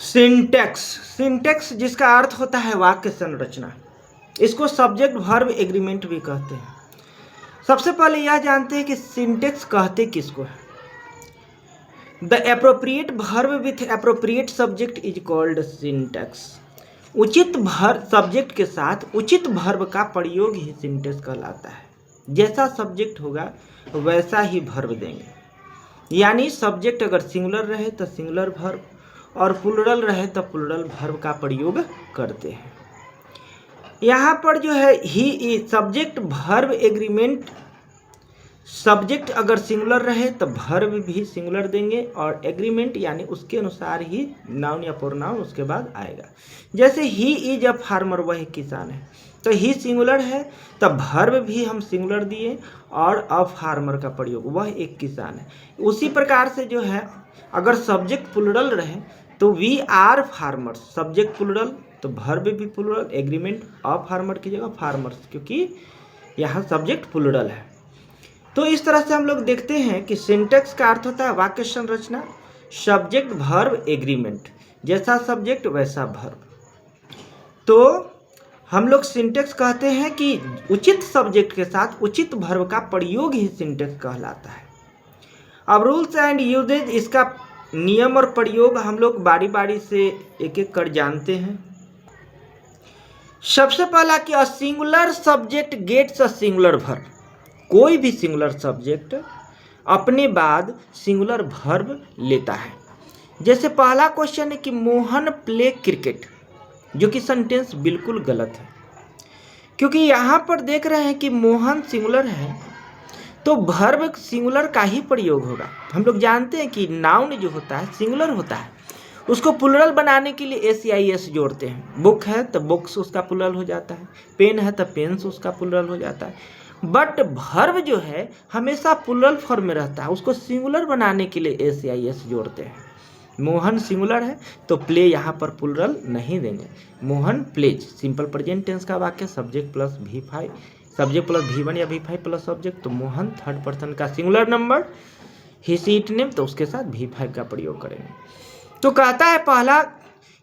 Syntax. Syntax जिसका अर्थ होता है वाक्य संरचना, इसको सब्जेक्ट वर्ब एग्रीमेंट भी कहते हैं। सबसे पहले यह जानते हैं कि सिंटैक्स कहते किसको है। The appropriate verb with appropriate subject is called syntax. उचित सब्जेक्ट के साथ उचित वर्ब का प्रयोग ही सिंटैक्स कहलाता है। जैसा सब्जेक्ट होगा वैसा ही वर्ब देंगे। यानी सब्जेक्ट अगर सिंगुलर रहे तो सिंगुलर वर्ब और प्लूरल रहे तो प्लूरल वर्ब का प्रयोग करते हैं। यहाँ पर जो है ही सब्जेक्ट वर्ब एग्रीमेंट, सब्जेक्ट अगर सिंगुलर रहे तो वर्ब भी सिंगुलर देंगे और एग्रीमेंट यानी उसके अनुसार ही नाउन या प्रोनाउन उसके बाद आएगा। जैसे ही इज अ फार्मर, वह एक किसान है, तो ही सिंगुलर है तो वर्ब भी हम सिंगुलर दिए और अ फार्मर का प्रयोग, वह एक किसान है। उसी प्रकार से जो है अगर सब्जेक्ट प्लूरल रहे तो we are farmers, subject plural तो वर्ब भी प्लूरल, एग्रीमेंट अ फार्मर की जगह फार्मर्स, क्योंकि यहाँ सब्जेक्ट प्लूरल है। तो इस तरह से हम लोग देखते हैं कि सिंटैक्स का अर्थ होता है वाक्य संरचना, सब्जेक्ट वर्ब एग्रीमेंट, जैसा सब्जेक्ट वैसा वर्ब। तो हम लोग सिंटैक्स कहते हैं कि उचित सब्जेक्ट के साथ उचित वर्ब का प्रयोग ही सिंटैक्स कहलाता है। अब रूल्स एंड यूजेज, इसका नियम और प्रयोग हम लोग बारी बारी से एक एक कर जानते हैं। सबसे पहला कि a singular subject gets a singular verb. कोई भी सिंगुलर सब्जेक्ट अपने बाद सिंगुलर वर्ब लेता है। जैसे पहला क्वेश्चन है कि मोहन प्ले क्रिकेट, जो कि सेंटेंस बिल्कुल गलत है, क्योंकि यहाँ पर देख रहे हैं कि मोहन सिंगुलर है तो वर्ब सिंगुलर का ही प्रयोग होगा। हम लोग जानते हैं कि नाउन जो होता है सिंगुलर होता है, उसको प्लूरल बनाने के लिए एस या एस जोड़ते हैं। बुक है तो बुक्स उसका प्लूरल हो जाता है, पेन है तो पेन्स उसका प्लूरल हो जाता है। बट वर्ब जो है हमेशा प्लूरल फॉर्म में रहता है, उसको सिंगुलर बनाने के लिए एस या एस जोड़ते हैं। मोहन सिंगुलर है तो प्ले यहाँ पर प्लूरल नहीं देंगे, Mohan plays, simple present tense का वाक्य, subject plus V5, subject plus V1 या V5 प्लस सब्जेक्ट, तो मोहन थर्ड पर्सन का singular number, he see it name, तो उसके साथ V5 का प्रयोग करेंगे। तो कहता है पहला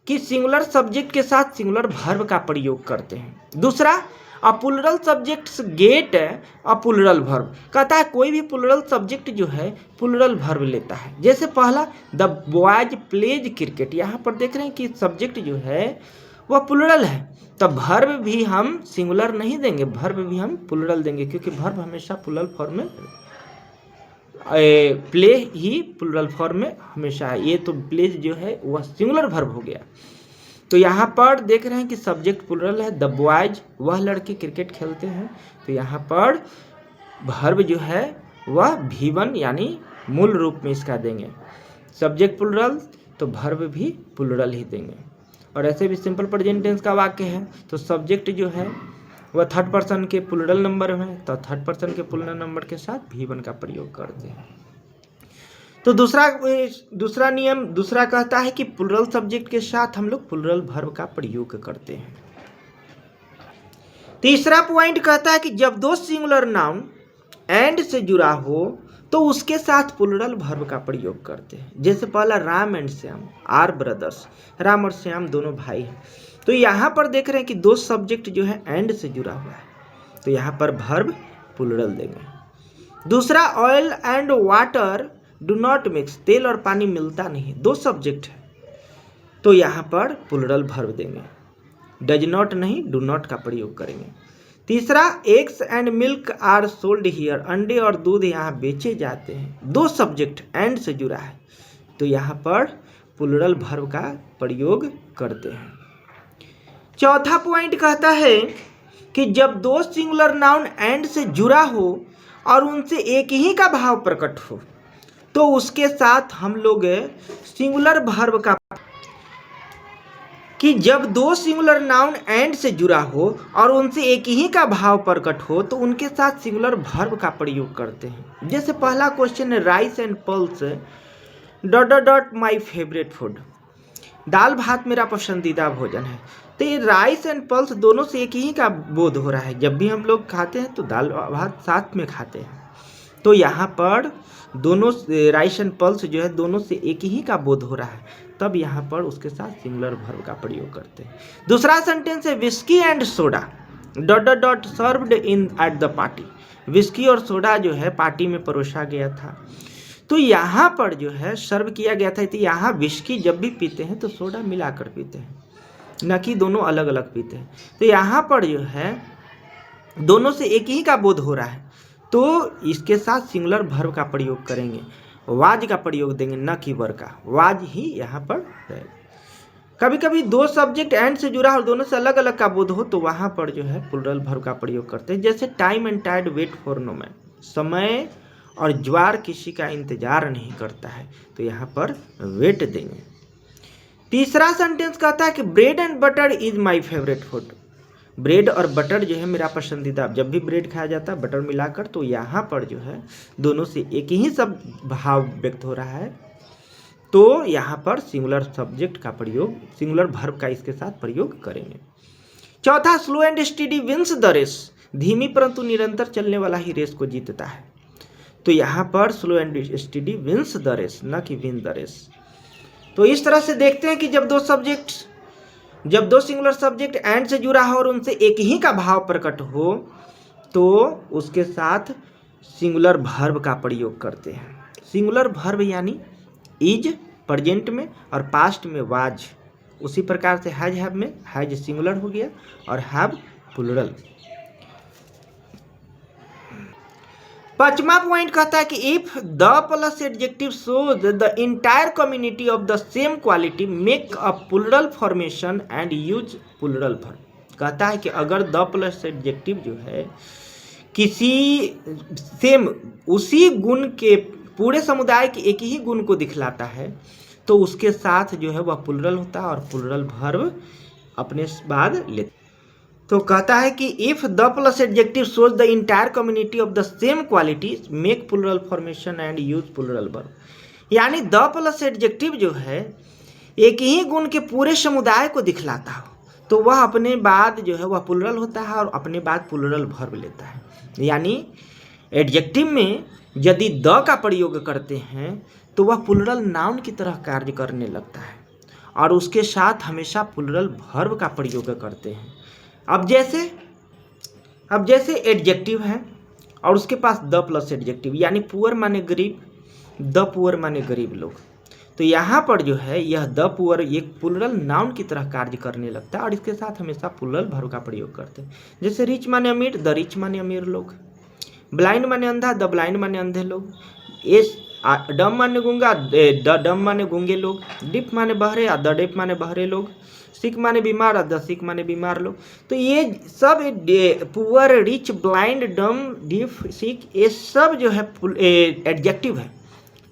कि सिंगुलर सब्जेक्ट के साथ सिंगुलर वर्ब का प्रयोग करते हैं। दूसरा, a plural subjects get a plural verb, कहता है कोई भी प्लूरल सब्जेक्ट जो है प्लूरल वर्ब लेता है। जैसे पहला द बॉयज प्लेज क्रिकेट, यहाँ पर देख रहे हैं कि सब्जेक्ट जो है वह प्लूरल है तो वर्ब भी हम सिंगुलर नहीं देंगे, वर्ब भी हम प्लूरल देंगे, क्योंकि वर्ब हमेशा प्लूरल फॉर्म में, प्ले ही प्लूरल फॉर्म में हमेशा है। ये तो प्लेज जो है वह सिंगुलर वर्ब हो गया। तो यहाँ पर देख रहे हैं कि सब्जेक्ट प्लूरल है, द बॉयज, वह लड़के क्रिकेट खेलते हैं, तो यहाँ पर वर्ब जो है वह V1 यानी मूल रूप में इसका देंगे। सब्जेक्ट प्लूरल तो वर्ब भी प्लूरल ही देंगे। और ऐसे भी सिंपल प्रेजेंट टेंस का वाक्य है तो सब्जेक्ट जो है वह थर्ड पर्सन के प्लूरल नंबर में, तो थर्ड पर्सन के प्लूरल नंबर के साथ V1 का प्रयोग करते हैं। तो दूसरा नियम दूसरा कहता है कि प्लूरल सब्जेक्ट के साथ हम लोग प्लूरल वर्ब का प्रयोग करते हैं। तीसरा पॉइंट कहता है कि जब दो सिंगुलर नाउन एंड से जुड़ा हो तो उसके साथ प्लूरल वर्ब का प्रयोग करते हैं। जैसे पहला Ram and Shyam are brothers, Ram और श्याम दोनों भाई हैं, तो यहाँ पर देख रहे हैं कि दो सब्जेक्ट जो है एंड से जुड़ा हुआ है, तो यहाँ पर वर्ब प्लूरल देंगे। दूसरा, oil and water do not mix, तेल और पानी मिलता नहीं, दो सब्जेक्ट है तो यहाँ पर प्लूरल वर्ब देंगे, डज नॉट नहीं डू नॉट का प्रयोग करेंगे। तीसरा, eggs and milk are sold here, अंडे और दूध यहाँ बेचे जाते हैं, दो सब्जेक्ट एंड से जुड़ा है तो यहाँ पर प्लूरल वर्ब का प्रयोग करते हैं। चौथा पॉइंट कहता है कि जब दो सिंगुलर नाउन एंड से जुड़ा हो और उनसे एक ही का भाव प्रकट हो तो उसके साथ हम लोग सिंगुलर वर्ब का, कि जब दो सिंगुलर नाउन एंड से जुड़ा हो और उनसे एक ही का भाव प्रकट हो तो उनके साथ सिंगुलर वर्ब का प्रयोग करते हैं। जैसे पहला क्वेश्चन है rice and pulse dot dot dot my favourite food, दाल भात मेरा पसंदीदा भोजन है, तो ये राइस एंड पल्स दोनों से एक ही का बोध हो रहा है। जब भी हम लोग खाते हैं तो दाल भात साथ में खाते हैं, तो यहाँ पर दोनों राइस एंड पल्स जो है दोनों से एक ही का बोध हो रहा है, तब यहाँ पर उसके साथ सिंगुलर वर्ब का प्रयोग करते हैं। दूसरा सेंटेंस है whisky and soda dot dot dot served in at the party. Whisky और सोडा जो है पार्टी में परोसा गया था। तो यहाँ पर जो है सर्व किया गया था, तो यहाँ विस्की जब भी पीते हैं तो सोडा मिलाकर पीते हैं, न कि दोनों अलग अलग पीते हैं। तो यहाँ पर जो है दोनों से एक ही का बोध हो रहा है, तो इसके साथ सिंगुलर वर्ब का प्रयोग करेंगे, वाज का प्रयोग देंगे, न कि वर का। वाज ही यहाँ पर रहेगा। कभी कभी दो सब्जेक्ट एंड से जुड़ा और दोनों से अलग अलग का बोध हो तो वहाँ पर जो है प्लूरल वर्ब का प्रयोग करते हैं। जैसे time and tide wait for no man, समय और ज्वार किसी का इंतजार नहीं करता है, तो यहाँ पर वेट देंगे। तीसरा सेंटेंस कहता है कि bread and butter is my favourite food. Bread और बटर जो है मेरा पसंदीदा, जब भी ब्रेड खाया जाता है बटर मिलाकर, तो यहाँ पर जो है दोनों से एक ही सब भाव व्यक्त हो रहा है, तो यहाँ पर सिंगुलर सब्जेक्ट का प्रयोग, सिंगुलर वर्ब का इसके साथ प्रयोग करेंगे। चौथा, slow and steady wins the race. धीमी परंतु निरंतर चलने वाला ही रेस को जीतता है, तो यहाँ पर slow and steady wins the race, न कि विन द रेस। तो इस तरह से देखते हैं कि जब दो सिंगुलर सब्जेक्ट एंड से जुड़ा हो और उनसे एक ही का भाव प्रकट हो तो उसके साथ सिंगुलर वर्ब का प्रयोग करते हैं। सिंगुलर वर्ब यानी इज प्रेजेंट में और पास्ट में वाज, उसी प्रकार से हैज हैव में हैज सिंगुलर हो गया और हैव प्लूरल। पांचवा पॉइंट कहता है कि if the plus adjective shows the entire community of the same quality make a plural formation and use plural verb. कहता है कि अगर द प्लस एडजेक्टिव जो है किसी सेम उसी गुण के पूरे समुदाय के एक ही गुण को दिखलाता है तो उसके साथ जो है वह प्लूरल होता है और प्लूरल वर्ब अपने बाद लेता है। तो कहता है कि if the plus adjective shows the entire community of the same quality make plural formation and use plural verb. यानी द प्लस एडजेक्टिव जो है एक ही गुण के पूरे समुदाय को दिखलाता हो तो वह अपने बाद जो है वह प्लूरल होता है और अपने बाद प्लूरल वर्ब लेता है। यानी एडजेक्टिव में यदि द का प्रयोग करते हैं तो वह प्लूरल नाउन की तरह कार्य करने लगता है और उसके साथ हमेशा प्लूरल वर्ब का प्रयोग करते हैं। अब जैसे एडजेक्टिव है और उसके पास द प्लस एडजेक्टिव, यानी पुअर माने गरीब, द पुअर माने गरीब लोग, तो यहाँ पर जो है यह द पुअर एक प्लूरल नाउन की तरह कार्य करने लगता है और इसके साथ हमेशा प्लूरल वर्ब का प्रयोग करते हैं। जैसे रिच माने अमीर, द रिच माने अमीर लोग, ब्लाइंड माने अंधा, द ब्लाइंड माने अंधे लोग, डम माने गूंगा, द डम माने गूंगे लोग, डिफ माने बहरे, द डिफ माने बहरे लोग, सिक माने बीमार, द सिक माने बीमार लोग। तो ये सब पुअर, रिच, ब्लाइंड, डम, डिफ, सिक, ये सब जो है एडजेक्टिव है,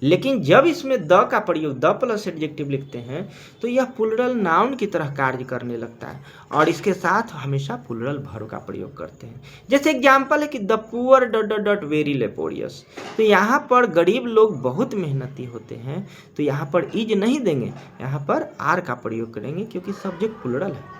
लेकिन जब इसमें द का प्रयोग, द प्लस एडजेक्टिव लिखते हैं तो यह प्लूरल नाउन की तरह कार्य करने लगता है और इसके साथ हमेशा प्लूरल वर्ब का प्रयोग करते हैं। जैसे एग्जाम्पल है कि the poor dot dot dot very laborious, तो यहाँ पर गरीब लोग बहुत मेहनती होते हैं, तो यहाँ पर इज नहीं देंगे, यहाँ पर आर का प्रयोग करेंगे क्योंकि सब्जेक्ट प्लूरल है।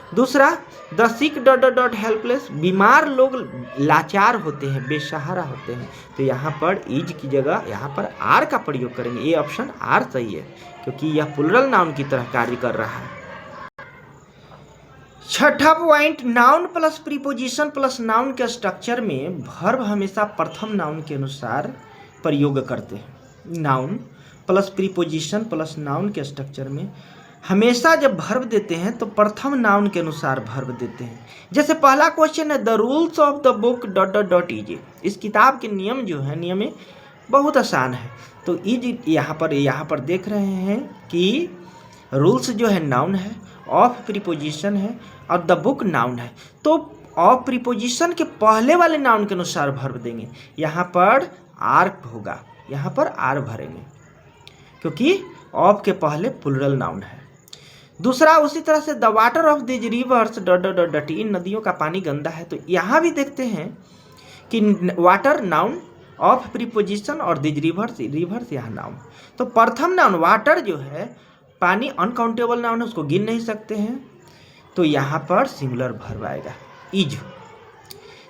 दूसरा, the sick dot dot dot helpless, बीमार लोग लाचार होते हैं, बेसहारा होते हैं, तो यहाँ पर इज की जगह यहाँ पर आर का प्रयोग करेंगे। ये ऑप्शन आर सही है क्योंकि यह प्लूरल नाउन की तरह कार्य कर रहा है। छठा point, noun plus preposition plus noun के स्ट्रक्चर में वर्ब हमेशा प्रथम नाउन के अनुसार प्रयोग करते हैं। Noun plus preposition plus noun के स्ट्रक्चर में हमेशा जब वर्ब देते हैं तो प्रथम नाउन के अनुसार वर्ब देते हैं। जैसे पहला क्वेश्चन है the rules of the book dot dot dot is, इस किताब के नियम जो है, नियम बहुत आसान है, तो इज यहाँ पर देख रहे हैं कि रूल्स जो है नाउन है, ऑफ प्रीपोजिशन है और द बुक नाउन है, तो ऑफ प्रीपोजिशन के पहले वाले नाउन के अनुसार वर्ब देंगे। यहाँ पर आर होगा, यहाँ पर आर भरेंगे क्योंकि ऑफ के पहले प्लूरल नाउन है। दूसरा, उसी तरह से the water of these rivers dot dot dot dot, इन नदियों का पानी गंदा है, तो यहाँ भी देखते हैं कि वाटर नाउन, ऑफ प्रीपोजिशन और दिज रिवर्स, रिवर्स यहाँ नाउन, तो प्रथम नाउन वाटर जो है पानी अनकाउंटेबल नाउन है, उसको गिन नहीं सकते हैं, तो यहाँ पर सिंगुलर वर्ब आएगा इज।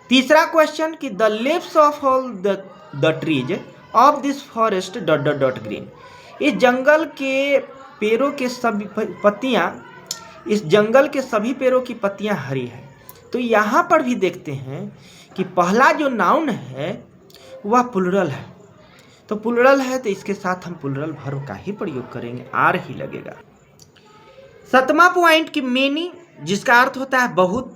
तीसरा क्वेश्चन कि the lips of all the the trees of this forest dot dot dot green. इस जंगल के पेड़ों के सभी पत्तियां, इस जंगल के सभी पेड़ों की पत्तियां हरी है। तो यहाँ पर भी देखते हैं कि पहला जो नाउन है वह प्लूरल है, तो प्लूरल है तो इसके साथ हम प्लूरल वर्ब का ही प्रयोग करेंगे, आर ही लगेगा। 7वां पॉइंट कि मेनी जिसका अर्थ होता है बहुत,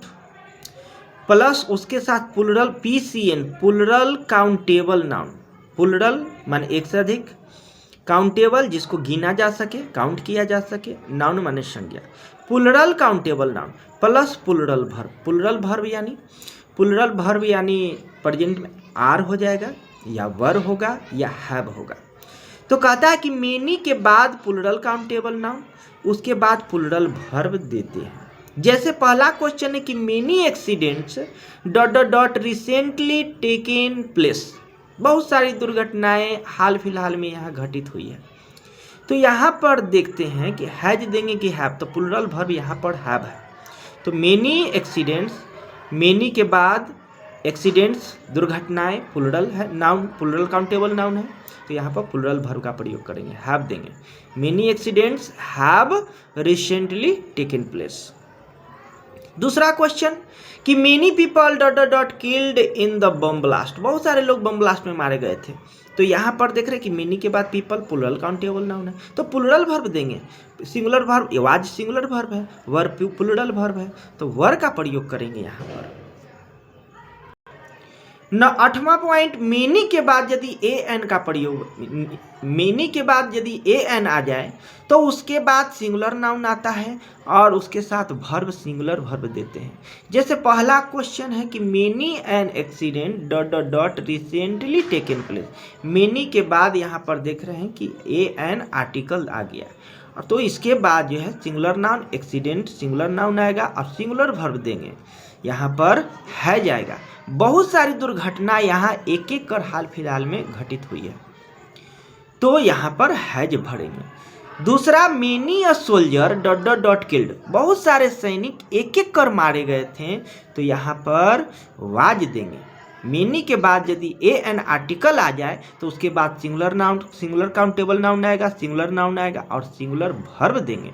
प्लस उसके साथ plural PCN, plural countable noun. Plural माने एक से अधिक, काउंटेबल जिसको गिना जा सके, काउंट किया जा सके, नाउन माने संज्ञा। Plural countable noun plus plural verb. Plural verb यानी प्रेजेंट में आर हो जाएगा या वर होगा या हैव होगा। तो कहता है कि मेनी के बाद प्लूरल काउंटेबल नाउन, उसके बाद प्लूरल वर्ब देते हैं। जैसे पहला क्वेश्चन है कि many accidents dot dot dot recently taken place. बहुत सारी दुर्घटनाएं हाल फिलहाल में यहाँ घटित हुई है। तो यहाँ पर देखते हैं कि हैज देंगे कि हैव, तो प्लूरल वर्ब यहाँ पर हैव है। तो मेनी एक्सीडेंट्स, मेनी के बाद एक्सीडेंट्स दुर्घटनाएं प्लूरल है, नाउन प्लूरल काउंटेबल नाउन है, तो यहाँ पर प्लूरल वर्ब का प्रयोग करेंगे, हैव देंगे। Many accidents have recently taken place. दूसरा क्वेश्चन कि many people dot dot dot killed in the bomb blast. बहुत सारे लोग बम ब्लास्ट में मारे गए थे। तो यहाँ पर देख रहे हैं कि मेनी के बाद पीपल प्लूरल काउंटेबल नाउन है, तो प्लूरल वर्ब देंगे। सिंगुलर वर्ब आवाज सिंगुलर वर्ब है, वर्ब प्लूरल वर्ब है, तो वर का प्रयोग करेंगे यहाँ पर। 8वां पॉइंट, मेनी के बाद यदि ए एन का प्रयोग, मेनी के बाद यदि ए एन आ जाए तो उसके बाद सिंगुलर नाउन आता है और उसके साथ वर्ब सिंगुलर वर्ब देते हैं। जैसे पहला क्वेश्चन है कि many an accident dot dot dot recently taken place. Many के बाद यहाँ पर देख रहे हैं कि ए एन आर्टिकल आ गया, तो इसके बाद जो है singular noun accident singular noun आएगा और सिंगुलर वर्ब देंगे, यहाँ पर है जाएगा। बहुत सारी दुर्घटना यहाँ एक एक कर हाल फिलहाल में घटित हुई है, तो यहाँ पर हैज भरेंगे। दूसरा, many a soldier dot dot dot killed. बहुत सारे सैनिक एक एक कर मारे गए थे, तो यहाँ पर वाज देंगे। मेनी के बाद यदि ए एन आर्टिकल आ जाए तो उसके बाद singular noun singular countable noun आएगा, सिंगुलर नाउन आएगा और सिंगुलर वर्ब देंगे।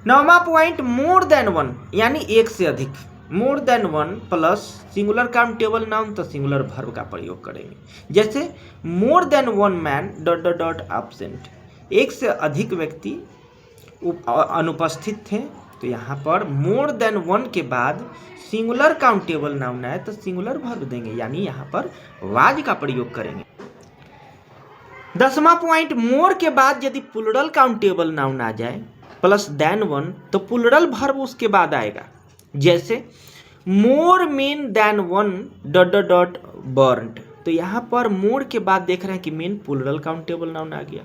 9वां पॉइंट, मोर देन वन यानी एक से अधिक, more than one plus singular countable noun तो सिंगुलर वर्ब का प्रयोग करेंगे। जैसे more than one man dot dot dot absent, एक से अधिक व्यक्ति अनुपस्थित थे, तो यहाँ पर मोर देन वन के बाद सिंगुलर काउंटेबल नाउन आए तो सिंगुलर वर्ब देंगे, यानी यहाँ पर वाज का प्रयोग करेंगे। 10वां पॉइंट, मोर के बाद यदि प्लूरल काउंटेबल नाउन आ जाए प्लस देन वन तो प्लूरल वर्ब उसके बाद आएगा। जैसे more men than one dot dot dot burned, तो यहाँ पर मोर के बाद देख रहे हैं कि मेन प्लूरल काउंटेबल नाउन आ गया,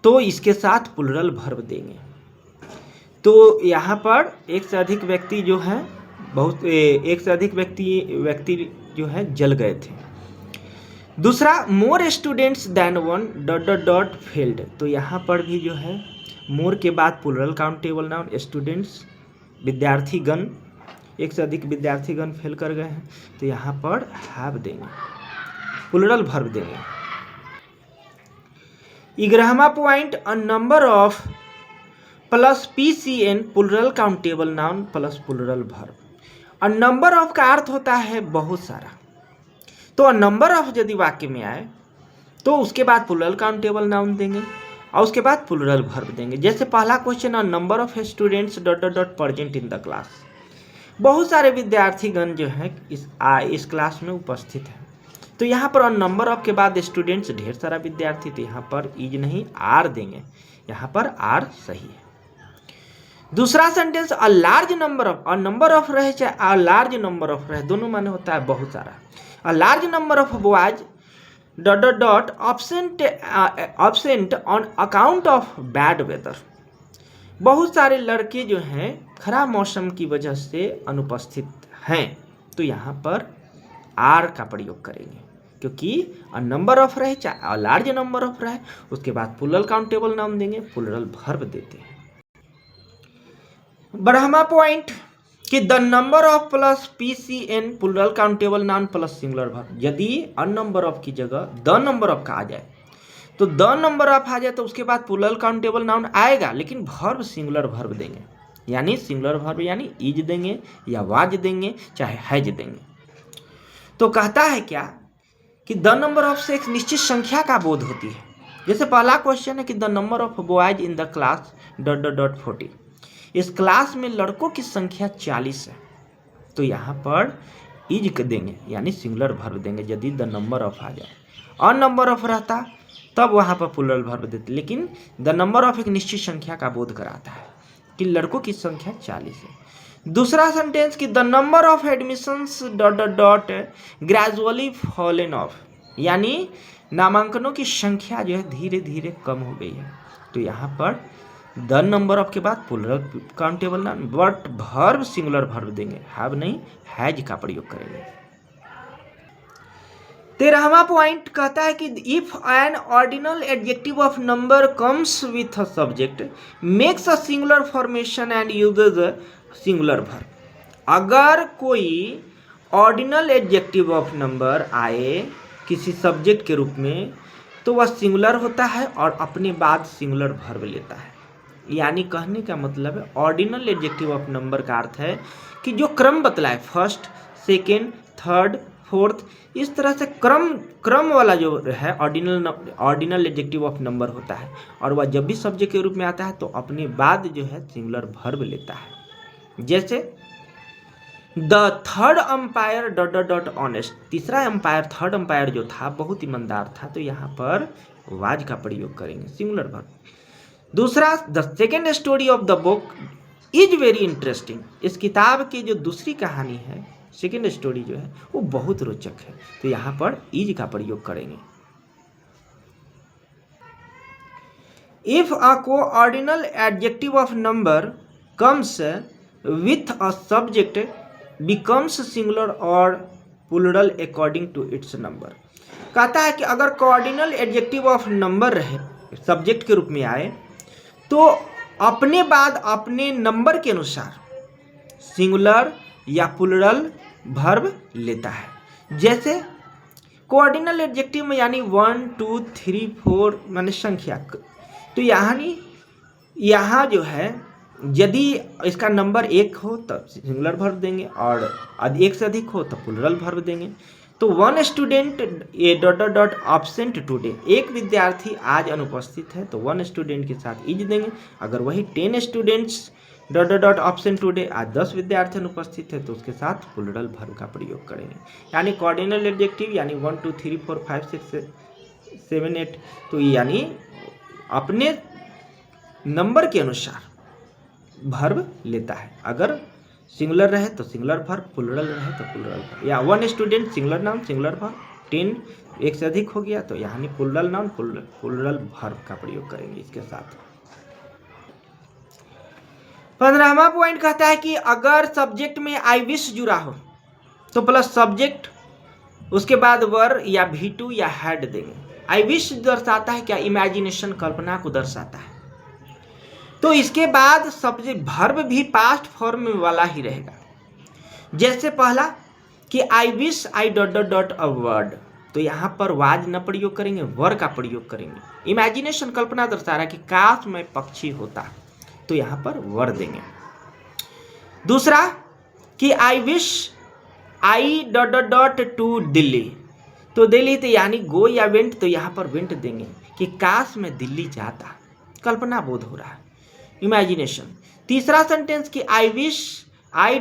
तो इसके साथ प्लूरल वर्ब देंगे। तो यहाँ पर एक से अधिक व्यक्ति जो है एक से अधिक व्यक्ति जो है जल गए थे। दूसरा, more students than one dot dot dot failed, तो यहाँ पर भी जो है मोर के बाद प्लूरल काउंटेबल नाउन स्टूडेंट्स विद्यार्थीगण, एक से अधिक विद्यार्थीगण फेल कर गए हैं, तो यहाँ पर हैव देंगे, प्लूरल वर्ब देंगे। 11वां point, a number of plus PCN plural countable noun plus plural verb. A number of का अर्थ होता है बहुत सारा, तो अ नंबर ऑफ यदि वाक्य में आए तो उसके बाद प्लूरल काउंटेबल नाउन देंगे और उसके बाद प्लूरल वर्ब देंगे। जैसे पहला question, a number of students dot dot dot present in the class. बहुत सारे विद्यार्थीगण जो हैं इस क्लास में उपस्थित हैं, तो यहाँ पर नंबर ऑफ के बाद स्टूडेंट्स ढेर सारा विद्यार्थी, तो यहाँ पर इज नहीं आर देंगे, यहाँ पर आर सही है। दूसरा sentence, a large number of, a number of रहे चाहे अ लार्ज नंबर ऑफ रहे, दोनों माने होता है बहुत सारा। A large number of boys dot dot dot absent on account of bad weather. बहुत सारे लड़के जो हैं खराब मौसम की वजह से अनुपस्थित हैं, तो यहाँ पर आर का प्रयोग करेंगे, क्योंकि अ नंबर ऑफ रहे चाहे अ लार्ज नंबर ऑफ रहे, उसके बाद प्लूरल काउंटेबल नाउन देंगे, प्लूरल वर्ब देते हैं। 12वां पॉइंट कि the number of plus PCN plural countable noun plus singular verb. यदि अ नंबर ऑफ की जगह द नंबर ऑफ का आ जाए तो द नंबर ऑफ आ जाए तो उसके बाद प्लूरल काउंटेबल नाउन आएगा, लेकिन वर्ब सिंगुलर वर्ब देंगे, यानी सिंगुलर वर्ब यानी इज देंगे या वाज देंगे चाहे हैज देंगे। तो कहता है क्या कि द नंबर ऑफ से एक निश्चित संख्या का बोध होती है। जैसे पहला क्वेश्चन है कि the number of boys in the class ... 40। इस क्लास में लड़कों की संख्या 40 है, तो यहाँ पर इज देंगे यानी सिंगुलर वर्ब देंगे यदि द नंबर ऑफ आ जाए। और नंबर ऑफ रहता तब वहाँ पर प्लूरल वर्ब देते, लेकिन द नंबर ऑफ एक निश्चित संख्या का बोध कराता है कि लड़कों की संख्या 40 है। दूसरा सेंटेंस कि the number of admissions ... gradually fallen of, यानी नामांकनों की संख्या जो है धीरे धीरे कम हो गई है। तो यहाँ पर द नंबर ऑफ के बाद plural countable noun but verb singular verb देंगे, हैव नहीं हैज का प्रयोग करेंगे। 13वां पॉइंट कहता है कि if an ordinal adjective of number comes with a subject makes a singular formation and uses singular verb. अगर कोई ऑर्डिनल एडजेक्टिव ऑफ नंबर आए किसी सब्जेक्ट के रूप में तो वह सिंगुलर होता है और अपने बाद सिंगुलर वर्ब लेता है। यानी कहने का मतलब है ऑर्डिनल एडजेक्टिव ऑफ नंबर का अर्थ है कि जो क्रम बतलाए फर्स्ट, सेकेंड, थर्ड, फोर्थ, इस तरह से क्रम वाला जो है ऑर्डिनल एडजेक्टिव ऑफ नंबर होता है, और वह जब भी सब्जेक्ट के रूप में आता है तो अपने बाद जो है सिंगुलर वर्ब लेता है। जैसे द थर्ड अंपायर ... ऑनेस्ट, तीसरा अंपायर थर्ड अंपायर जो था बहुत ईमानदार था, तो यहाँ पर वाज का प्रयोग करेंगे सिंगुलर वर्ब। दूसरा the second story of the book is very interesting, इस किताब की जो दूसरी कहानी है सेकेंड स्टोरी जो है वो बहुत रोचक है, तो यहाँ पर इज का प्रयोग करेंगे। If a coordinal adjective of number comes with a subject becomes singular और plural according to its number. कहता है कि अगर कोऑर्डिनल एडजेक्टिव ऑफ नंबर रहे सब्जेक्ट के रूप में आए तो अपने बाद अपने नंबर के अनुसार सिंगुलर या प्लूरल वर्ब लेता है। जैसे कोऑर्डिनल एडजेक्टिव में यानी 1 2 3 4 माने संख्या, तो यहाँ जो है यदि इसका नंबर 1 हो तब सिंगुलर वर्ब देंगे और 1 से अधिक हो तो प्लूरल वर्ब देंगे। तो 1 स्टूडेंट ... absent टुडे, एक विद्यार्थी आज अनुपस्थित है तो 1 स्टूडेंट के साथ इज देंगे। अगर वही 10 स्टूडेंट्स ... absent टुडे, आज 10 विद्यार्थी अनुपस्थित है तो उसके साथ प्लूरल वर्ब का प्रयोग करेंगे। यानी कोऑर्डिनल एडजेक्टिव यानी 1 2 3 4 5 6 7 8, तो यानी अपने नंबर के अनुसार वर्ब लेता है। अगर सिंगुलर रहे तो सिंगुलर वर्ब, प्लूरल रहे तो प्लूरल वर्ब। या 1 student singular noun singular verb, 10 एक से अधिक हो गया तो यानी प्लूरल नाउन प्लूरल वर्ब का प्रयोग करेंगे इसके साथ। 15वां पॉइंट कहता है कि अगर सब्जेक्ट में आई विश जुड़ा हो तो प्लस सब्जेक्ट उसके बाद वर या V2 या हैड देंगे। आई विश दर्शाता है क्या, इमेजिनेशन, कल्पना को दर्शाता है, तो इसके बाद सब्जेक्ट वर्ब भी पास्ट फॉर्म वाला ही रहेगा। जैसे पहला कि I wish I ... a word, तो यहाँ पर वाज न प्रयोग करेंगे वर का प्रयोग करेंगे। इमेजिनेशन कल्पना दर्शा रहा है कि काश मैं पक्षी होता, तो यहाँ पर वर देंगे। दूसरा कि I wish I ... to Delhi, तो दिल्ली तो यानी गो या वेंट, तो यहाँ पर वेंट देंगे कि काश मैं दिल्ली जाता, कल्पना बोध हो रहा है, इमेजिनेशन। तीसरा सेंटेंस कि आई विश आई ...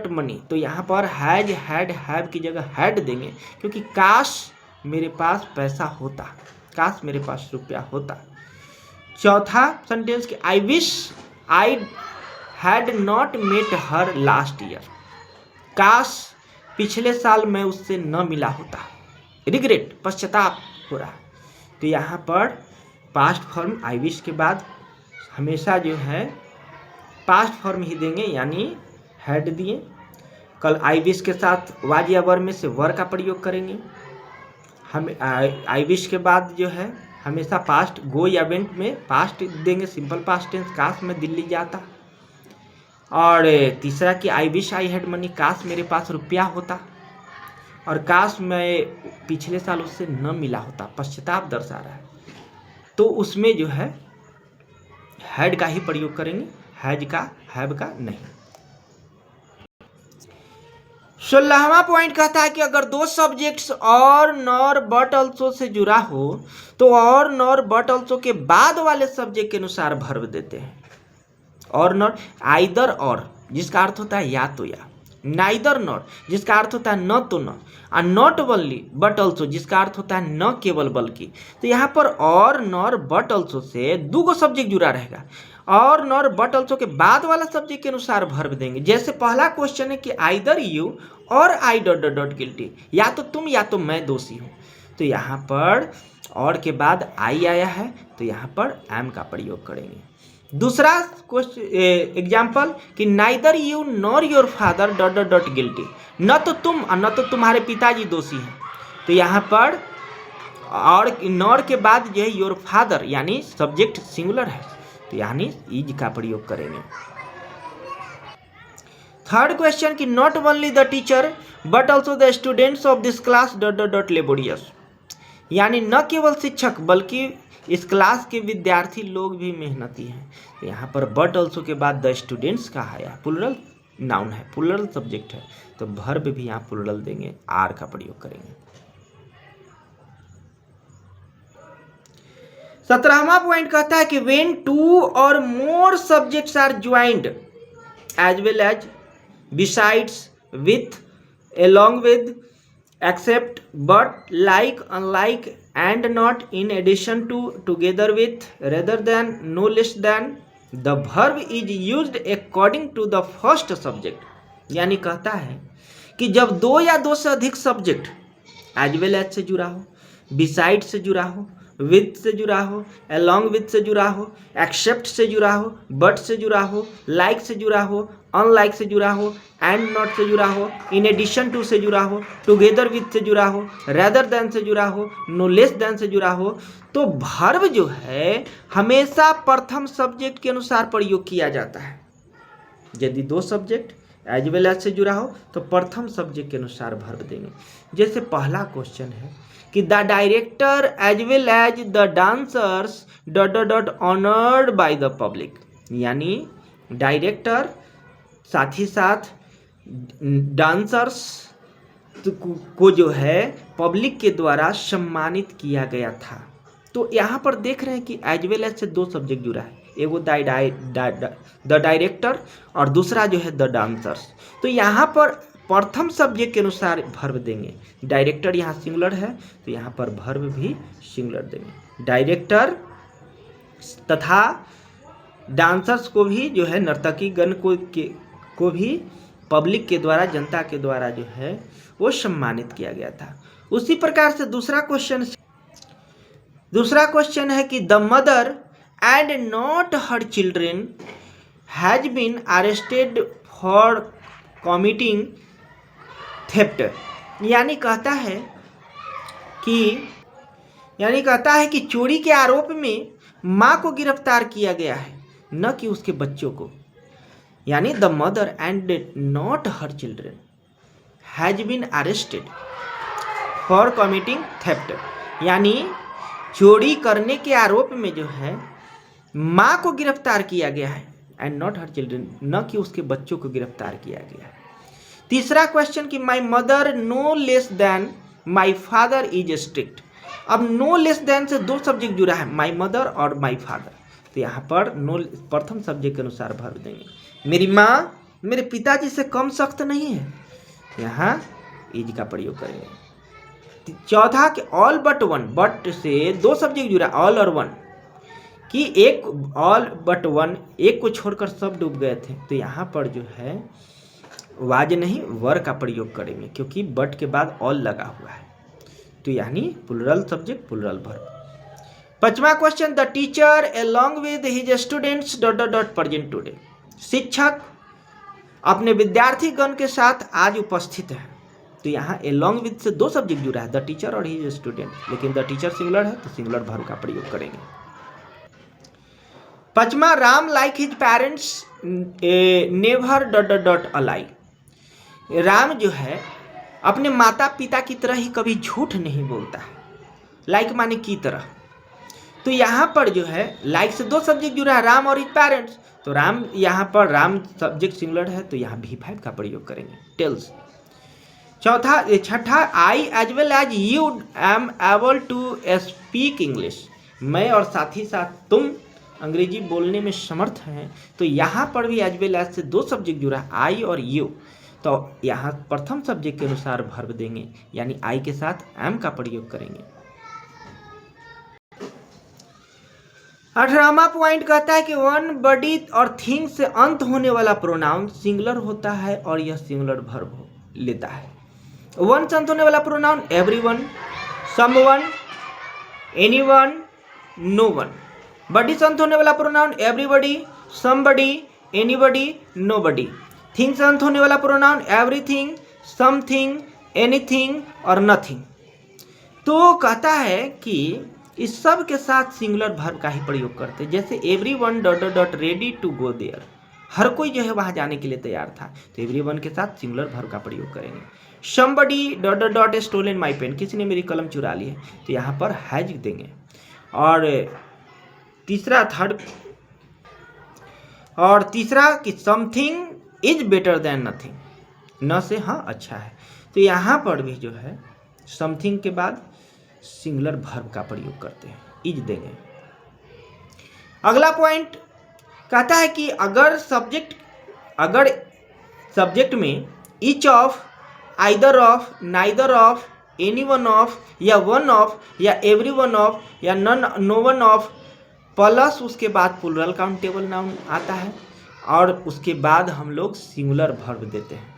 मनी, तो यहाँ पर हैज हैड हैव की जगह हैड देंगे क्योंकि काश मेरे पास पैसा होता, काश मेरे पास रुपया होता। चौथा सेंटेंस कि I wish I had not met her last year, काश पिछले साल मैं उससे न मिला होता, रिग्रेट, पश्चाताप हो रहा। तो यहाँ पर पास्ट फॉर्म आई विश के बाद हमेशा जो है पास्ट फॉर्म ही देंगे, यानी हैड दिए। कल आई विश के साथ वाज या वर में से वर का प्रयोग करेंगे। हम आई विश के बाद जो है हमेशा पास्ट गो या वेंट में पास्ट देंगे, सिंपल पास्ट टेंस, काश मैं दिल्ली जाता। और तीसरा कि I wish I had money, काश मेरे पास रुपया होता, और काश मैं पिछले साल उससे न मिला होता, पश्चाताप दर्शा रहा है, तो उसमें जो है हैड का ही प्रयोग करेंगे, हैज का, हैव का नहीं। 16वां पॉइंट कहता है कि अगर दो सब्जेक्ट्स और नॉर बट ऑल्सो से जुड़ा हो तो और नॉर बट ऑल्सो के बाद वाले सब्जेक्ट के अनुसार वर्ब देते हैं। और नॉर, आइदर और जिसका अर्थ होता है या तो या, नाइदर नॉर जिसका अर्थ होता है न तो न, और नॉट ओनली बट ऑल्सो जिसका अर्थ होता है न केवल बल्कि। तो यहाँ पर और नॉर बट ऑल्सो से दो सब्जेक्ट जुड़ा रहेगा, और नॉर बट ऑल्सो के बाद वाला सब्जेक्ट के अनुसार वर्ब देंगे। जैसे पहला क्वेश्चन है कि आइदर यू और I dot dot dot guilty, या तो तुम या तो मैं दोषी हूँ, तो यहाँ पर और के बाद आई आया है तो यहाँ पर एम का प्रयोग करेंगे। दूसरा क्वेश्चन एग्जाम्पल कि neither you nor your father dot dot dot guilty, न तो तुम और न तो तुम्हारे पिताजी दोषी हैं, तो यहाँ पर और नॉर के बाद जो है योर फादर यानी सब्जेक्ट सिंगुलर है, तो यानी इज का प्रयोग करेंगे। थर्ड क्वेश्चन कि not only the teacher but also the students of this class dot dot dot laborious, यानी न केवल शिक्षक बल्कि इस क्लास के विद्यार्थी लोग भी मेहनती हैं। तो यहाँ पर बट ऑल्सो के बाद द स्टूडेंट्स का आया, प्लुरल नाउन है, प्लुरल सब्जेक्ट है, तो वर्ब भी यहाँ प्लुरल देंगे, आर का प्रयोग करेंगे। 17वां पॉइंट कहता है कि व्हेन टू और more subjects are joined as well as, besides, with, along with, except, but, like, unlike, and not, in addition to, together with, rather than, no less than, the verb is used according to the first subject। यानी कहता है कि जब दो या दो से अधिक सब्जेक्ट एज वेल एज से जुड़ा हो, बिसाइड से जुड़ा हो, विथ से जुड़ा हो, along with से जुड़ा हो, एक्सेप्ट से जुड़ा हो, बट से जुड़ा हो, लाइक से जुड़ा हो, अनलाइक से जुड़ा हो, एंड नॉट से जुड़ा हो, इन एडिशन टू से जुड़ा हो, टुगेदर विथ से जुड़ा हो, रेदर देन से जुड़ा हो, नो लेस देन से जुड़ा हो, तो वर्ब जो है हमेशा प्रथम सब्जेक्ट के अनुसार प्रयोग किया जाता है। यदि दो सब्जेक्ट एज वेल एज से जुड़ा हो तो प्रथम सब्जेक्ट के अनुसार वर्ब देंगे। जैसे पहला क्वेश्चन है कि the director as well as the dancers dot dot dot honoured by the public, यानी डायरेक्टर साथ ही साथ डांसर्स को जो है पब्लिक के द्वारा सम्मानित किया गया था। तो यहाँ पर देख रहे हैं कि एज वेल एज से दो सब्जेक्ट जुड़ा है, एगो द डायरेक्टर और दूसरा जो है द डांसर्स। तो यहाँ पर प्रथम सब्जेक्ट के अनुसार वर्ब देंगे। डायरेक्टर यहाँ सिंगुलर है तो यहाँ पर वर्ब भी सिंगुलर देंगे। डायरेक्टर तथा डांसर्स को भी जो है नर्तकी गण को भी पब्लिक के द्वारा, जनता के द्वारा जो है वो सम्मानित किया गया था। उसी प्रकार से दूसरा क्वेश्चन है कि the mother and not her children has been arrested for committing theft, यानी कहता है कि चोरी के आरोप में माँ को गिरफ्तार किया गया है, न कि उसके बच्चों को। यानी the mother and not her children has been arrested for committing theft, यानी चोरी करने के आरोप में जो है माँ को गिरफ्तार किया गया है, एंड नॉट हर चिल्ड्रेन, न कि उसके बच्चों को गिरफ्तार किया गया है। तीसरा क्वेश्चन कि my mother no less than my father is strict. अब नो लेस देन से दो सब्जेक्ट जुड़ा है, माई मदर और माई फादर, तो यहाँ पर नो प्रथम सब्जेक्ट के अनुसार वर्ब देंगे। मेरी माँ मेरे पिताजी से कम सख्त नहीं है, यहाँ इज का प्रयोग करेंगे। चौथा कि ऑल बट वन, बट से दो सब्जेक्ट जुड़ा, ऑल और वन, कि एक ऑल बट वन, एक को छोड़कर सब डूब गए थे, तो यहाँ पर जो है वाज नहीं वर का प्रयोग करेंगे, क्योंकि बट के बाद ऑल लगा हुआ है, तो यानी प्लुरल सब्जेक्ट प्लुरल वर्ब। पांचवा question the teacher along with his students dot dot dot present today, शिक्षक अपने विद्यार्थी गण के साथ आज उपस्थित है, तो यहाँ अलोंग विद से दो सब्जेक्ट जुड़ा है, द टीचर और हिज स्टूडेंट, लेकिन द टीचर सिंगुलर है तो सिंगुलर वर्ब का प्रयोग करेंगे। पांचवा Ram like his parents never dot dot dot ally. Ram जो है अपने माता पिता की तरह ही कभी झूठ नहीं बोलता है। लाइक माने की तरह। तो यहाँ पर जो है लाइक से दो सब्जेक्ट जुड़ा है, राम और इज पेरेंट्स। तो राम, यहाँ पर राम सब्जेक्ट सिंगुलर है तो यहाँ V5 का प्रयोग करेंगे, टेल्स। छठा, I as well as you am able to speak English. मैं और साथ ही साथ तुम अंग्रेजी बोलने में समर्थ हैं। तो यहाँ पर भी एज वेल एज से दो सब्जेक्ट जुड़ा है, आई और यू। तो यहाँ प्रथम सब्जेक्ट के अनुसार वर्ब देंगे, यानी आई के साथ एम का प्रयोग करेंगे। 18वां पॉइंट कहता है कि वन बॉडी और थिंग से अंत होने वाला प्रोनाउन सिंगुलर होता है और यह सिंगुलर वर्ब लेता है। वन से अंत होने वाला pronoun everyone, someone, anyone, known. Body से अंत होने वाला pronoun everybody, somebody, anybody, nobody. Thing से अंत होने वाला प्रोनाउन एवरीथिंग, समथिंग, एनीथिंग और नथिंग। तो कहता है कि इस सब के साथ सिंगुलर वर्ब का ही प्रयोग करते हैं। जैसे everyone dot dot dot ready to go there, हर कोई जो है वहां जाने के लिए तैयार था, तो एवरीवन के साथ सिंगुलर वर्ब का प्रयोग करेंगे। Somebody dot dot dot stolen my pen, किसी ने मेरी कलम चुरा ली है, तो यहाँ पर हैज देंगे। और तीसरा कि something is better than nothing, न से हाँ अच्छा है। तो यहाँ पर भी जो है समथिंग के बाद सिंगुलर वर्ब का प्रयोग करते हैं, इज देंगे। अगला पॉइंट कहता है कि अगर सब्जेक्ट में each of, either of, neither of, any one of, या वन ऑफ, या एवरी वन ऑफ, या नो वन ऑफ प्लस उसके बाद प्लूरल काउंटेबल नाउन आता है और उसके बाद हम लोग सिंगुलर वर्ब देते हैं।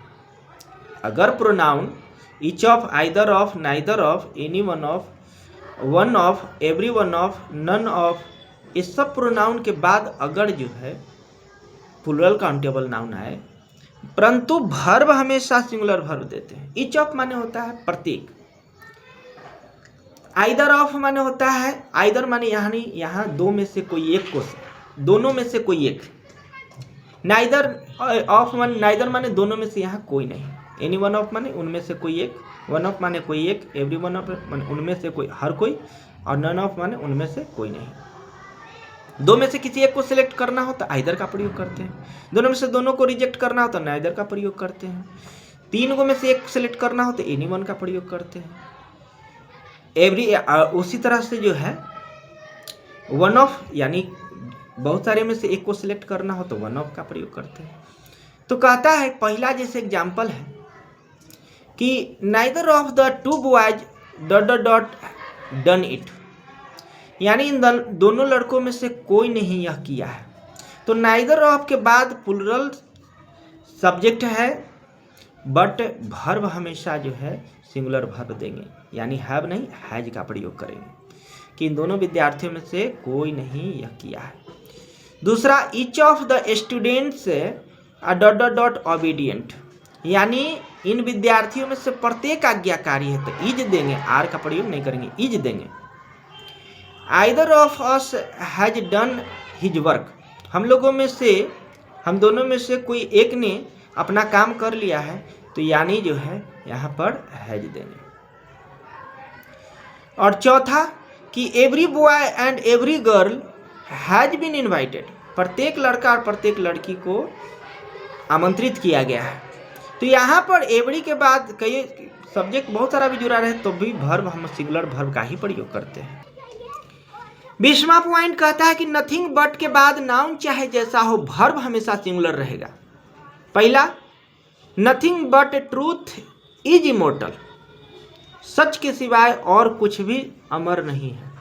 अगर pronoun each of, either of, neither of, any one of, one of, every one of, none of, इस सब प्रोनाउन के बाद अगर जो है प्लूरल काउंटेबल नाउन आए, परंतु वर्ब हमेशा सिंगुलर वर्ब देते हैं। ईच ऑफ माने होता है प्रत्येक, आइदर ऑफ माने होता है, आइदर माने यहाँ दो में से कोई एक को, दोनों में से कोई एक। नाइदर ऑफ माने, नाइदर माने दोनों में से यहाँ कोई नहीं। एनी वन ऑफ माने उनमें से कोई एक, वन ऑफ माने कोई एक, एवरी वन ऑफ माने उनमें से कोई, हर कोई, और नन ऑफ माने उनमें से कोई नहीं। दो में से किसी एक को सिलेक्ट करना हो तो आइदर का प्रयोग करते हैं, दोनों में से दोनों को रिजेक्ट करना हो तो नाइदर का प्रयोग करते हैं, तीन को में से एक सिलेक्ट करना हो तो एनी वन का प्रयोग करते हैं। उसी तरह से जो है वन ऑफ, यानी बहुत सारे में से एक को सिलेक्ट करना हो तो वन ऑफ का प्रयोग करते हैं। तो कहता है पहला जैसे एग्जाम्पल है कि neither of the two boys dot dot dot done it, यानी इन दोनों लड़कों में से कोई नहीं यह किया है। तो नाइदर ऑफ के बाद प्लूरल सब्जेक्ट है, बट वर्ब हमेशा जो है सिंगुलर वर्ब देंगे, यानी हैव नहीं हैज का प्रयोग करेंगे कि इन दोनों विद्यार्थियों में से कोई नहीं यह किया है। दूसरा, each of the students dot dot dot obedient, यानी इन विद्यार्थियों में से प्रत्येक आज्ञाकारी है, तो इज देंगे, आर का प्रयोग नहीं करेंगे, इज देंगे। Either of us has done his work, हम लोगों में से, हम दोनों में से कोई एक ने अपना काम कर लिया है, तो यानी जो है यहाँ पर हैज देंगे। और चौथा कि every boy and every girl has been invited, प्रत्येक लड़का और प्रत्येक लड़की को आमंत्रित किया गया है। तो यहाँ पर एवरी के बाद कई सब्जेक्ट बहुत सारा भी जुड़ा रहे तो भी वर्ब हम सिंगुलर वर्ब का ही प्रयोग करते हैं। 20वां पॉइंट कहता है कि नथिंग बट के बाद नाउन चाहे जैसा हो वर्ब हमेशा सिंगुलर रहेगा। पहला, nothing but truth is immortal, सच के सिवाय और कुछ भी अमर नहीं है,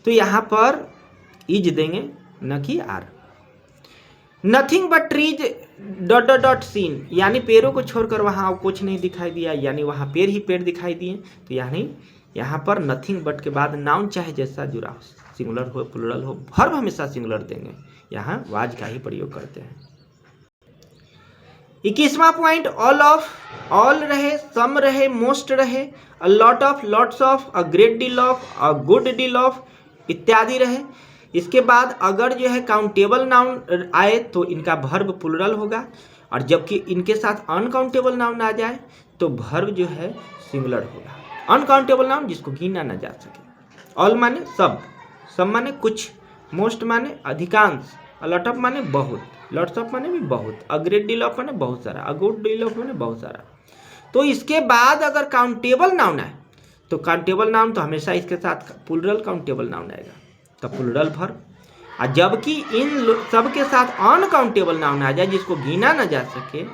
तो यहाँ पर इज देंगे न कि are. Nothing but trees dot dot dot seen, यानी पेड़ों को छोड़कर वहाँ कुछ नहीं दिखाई दिया, यानी वहाँ पेड़ ही पेड़ दिखाई दिए, तो यानी यहाँ पर नथिंग बट के बाद नाउन चाहे जैसा जुड़ा हो, सिंगुलर हो प्लूरल हो, वर्ब हमेशा सिंगुलर देंगे, यहाँ वाज का ही प्रयोग करते हैं। 21वां पॉइंट, ऑल ऑफ, ऑल रहे, सम रहे, मोस्ट रहे, a lot of, lots of, a great deal of, a good deal of इत्यादि रहे, इसके बाद अगर जो है काउंटेबल नाउन आए तो इनका वर्ब प्लूरल होगा, और जबकि इनके साथ अनकाउंटेबल नाउन आ जाए तो वर्ब जो है सिंगुलर होगा। अनकाउंटेबल नाउन जिसको गिना ना जा सके। ऑल माने सब, सब माने कुछ, मोस्ट माने अधिकांश, लॉट ऑफ माने बहुत, लॉट्स ऑफ माने भी बहुत, अ ग्रेट डील ऑफ माने बहुत सारा, अ गुड डील ऑफ माने बहुत सारा। तो इसके बाद अगर काउंटेबल नाउन आए तो काउंटेबल नाउन तो हमेशा इसके साथ प्लूरल काउंटेबल नाउन आएगा, तो प्लूरल वर्ब। और जबकि इन सब के साथ अनकाउंटेबल नाउन आ जाए जिसको गिना ना जा सके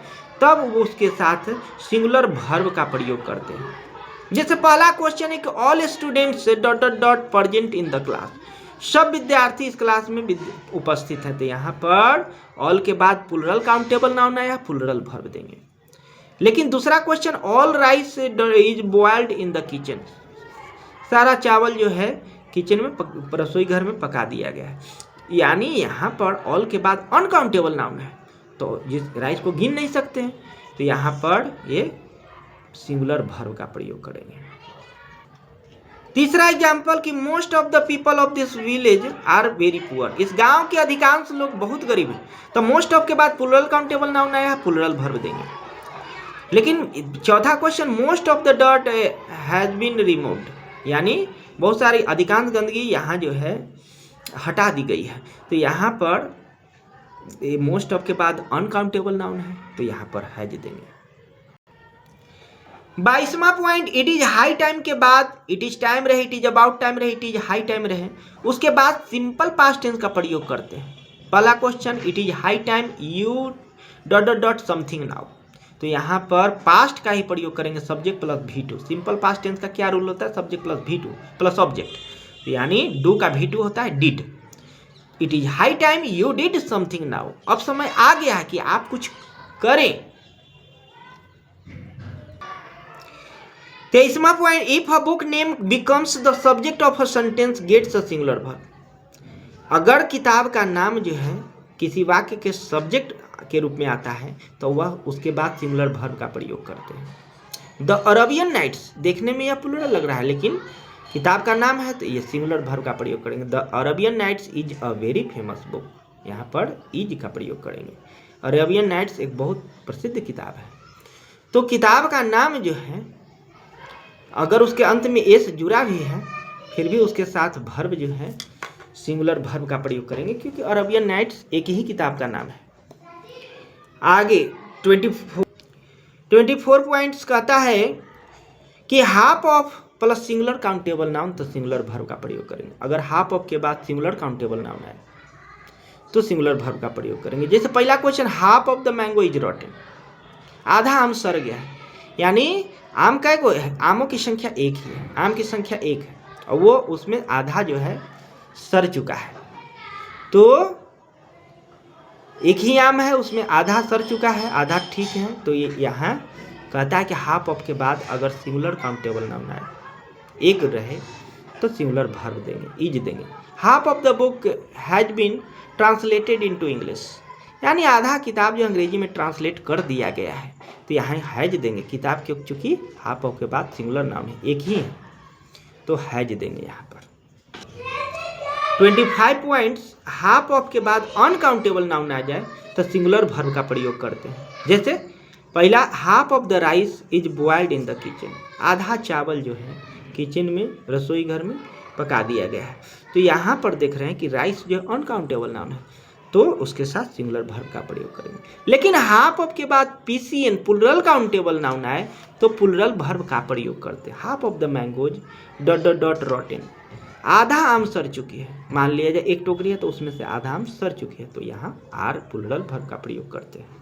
तब वो उसके साथ सिंगुलर वर्ब का प्रयोग करते हैं। जैसे पहला क्वेश्चन है कि all students dot dot dot present in the class, सब विद्यार्थी इस क्लास में उपस्थित हैं, तो यहाँ पर ऑल के बाद प्लूरल काउंटेबल नाउन आया, प्लूरल वर्ब देंगे। लेकिन दूसरा question all rice is boiled in the kitchen, सारा चावल जो है किचन में रसोई घर में पका दिया गया है, यानी यहाँ पर ऑल के बाद अनकाउंटेबल नाउन है तो जिस राइस को गिन नहीं सकते हैं, तो यहाँ पर ये सिंगुलर वर्ब का प्रयोग करेंगे। तीसरा एग्जाम्पल कि most of the people of this village are very poor, इस गांव के अधिकांश लोग बहुत गरीब हैं, तो मोस्ट ऑफ के बाद प्लूरल काउंटेबल नाउन आया, प्लूरल वर्ब देंगे। लेकिन चौथा question most of the dot has been removed, यानी बहुत सारी अधिकांश गंदगी यहाँ जो है हटा दी गई है, तो यहाँ पर मोस्ट ऑफ के बाद अनकाउंटेबल नाउन है तो यहाँ पर हैज देंगे। 22वां point, it is high time के बाद इट इज टाइम रहे, इट इज अबाउट टाइम रहे, इट इज हाई टाइम रहे, उसके बाद सिंपल पास्ट टेंस का प्रयोग करते हैं। पहला question it is high time you dot dot dot something now, तो यहाँ पर पास्ट का ही प्रयोग करेंगे, subject plus V2। Simple past tense का क्या रूल होता है, subject plus V2 plus object, तो यानी डू का V2 होता है did. It is high time you did something now, अब समय आ गया है कि आप कुछ करें। 23वां point, if a book name becomes the subject of a sentence gets a singular verb, अगर किताब का नाम जो है किसी वाक्य के सब्जेक्ट के रूप में आता है तो वह उसके बाद सिंगुलर वर्ब का प्रयोग करते हैं। द अरेबियन नाइट्स, देखने में यह प्लूरल लग रहा है लेकिन किताब का नाम है तो ये सिंगुलर वर्ब का प्रयोग करेंगे। The Arabian Nights is a very famous book, यहाँ पर इज का प्रयोग करेंगे। अरेबियन नाइट्स एक बहुत प्रसिद्ध किताब है, तो किताब का नाम जो है अगर उसके अंत में एस जुड़ा भी है फिर भी उसके साथ वर्ब जो है सिंगुलर वर्ब का प्रयोग करेंगे, क्योंकि अरेबियन नाइट्स एक ही किताब का नाम है। आगे 24 पॉइंट्स कहता है कि half of plus singular countable noun तो सिंगुलर वर्ब का प्रयोग करेंगे। अगर हाफ ऑफ के बाद सिंगुलर काउंटेबल नाउन आए तो सिंगुलर वर्ब का प्रयोग करेंगे। जैसे पहला question half of the mango is रॉटन, आधा आम सड़ गया है, यानी आम का को आमों की संख्या एक ही है, आम की संख्या एक है और वो उसमें आधा जो है सड़ चुका है, तो एक ही आम है उसमें आधा सड़ चुका है आधा ठीक है, तो ये यहाँ कहता है कि हाफ ऑफ के बाद अगर सिंगुलर काउंटेबल नाउन आए एक रहे तो सिंगुलर वर्ब देंगे, इज देंगे। Half of the book has been translated into English, यानी आधा किताब जो अंग्रेजी में ट्रांसलेट कर दिया गया है, तो यहाँ हैज देंगे। किताब के चूँकि हाफ ऑफ के बाद सिंगुलर नाउन है एक ही है तो हैज देंगे यहाँ पर। 25 पॉइंट्स, हाफ ऑफ के बाद अनकाउंटेबल नाउन आ जाए तो सिंगुलर वर्ब का प्रयोग करते हैं। जैसे पहला half of the rice is boiled in the kitchen, आधा चावल जो है किचन में रसोई घर में पका दिया गया है, तो यहाँ पर देख रहे हैं कि राइस जो अनकाउंटेबल नाउन है तो उसके साथ सिंगुलर वर्ब का प्रयोग करेंगे। लेकिन हाफ ऑफ के बाद PCN प्लूरल काउंटेबल नाउन आए तो प्लूरल वर्ब का प्रयोग करते हैं। Half of the mangoes dot dot dot रॉटन, आधा आम सड़ चुकी है, मान लिया जाए एक टोकरी है तो उसमें से आधा आम सड़ चुकी है, तो यहाँ आर प्लूरल वर्ब का प्रयोग करते हैं।